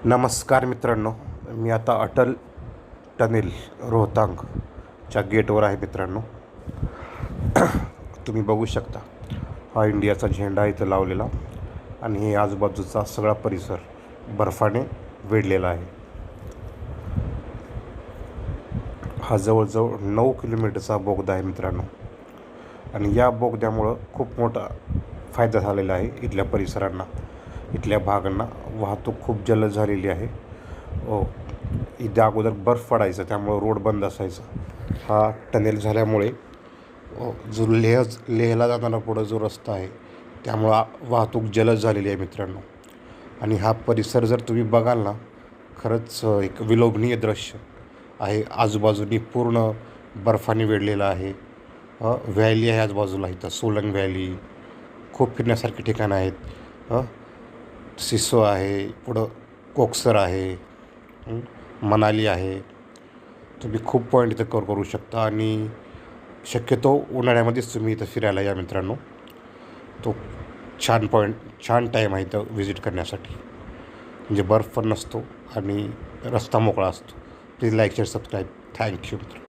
नमस्कार मित्रांनो, मी आता अटल टनेल रोहतांगच्या गेटवर आहे मित्रांनो. तुम्ही बघू शकता हा इंडियाचा झेंडा इथं लावलेला आणि हे आजूबाजूचा सगळा परिसर बर्फाने वेढलेला आहे. हा जवळजवळ 9 किलोमीटरचा बोगदा आहे मित्रांनो आणि या बोगद्यामुळं खूप मोठा फायदा झालेला आहे इथल्या परिसरांना, इथल्या भागांना. वाहतूक खूप जलद झालेली आहे. इथे अगोदर बर्फ पडायचा त्यामुळं रोड बंद असायचा. हा टनेल झाल्यामुळे जो लेहला जाणारा पुढं जो रस्ता आहे त्यामुळं वाहतूक जलद झालेली आहे मित्रांनो. आणि हा परिसर जर तुम्ही बघाल ना, खरंच एक विलोभनीय दृश्य आहे. आजूबाजूनी पूर्ण बर्फाने वेढलेलं आहे. व्हॅली आहे आजूबाजूला, इथं सोलंग व्हॅली, खूप फिरण्यासारखी ठिकाणं आहेत. सिसो आहे, पुढं कोक्सर आहे, मनाली आहे. तुम्ही खूप पॉईंट इथं कवर करू शकता आणि शक्यतो उन्हाळ्यामध्येच तुम्ही इथं फिरायला या मित्रांनो. तो छान टाईम आहे इथं व्हिजिट करण्यासाठी. म्हणजे बर्फ पण नसतो आणि रस्ता मोकळा असतो. Please like share subscribe. Thank you मित्र.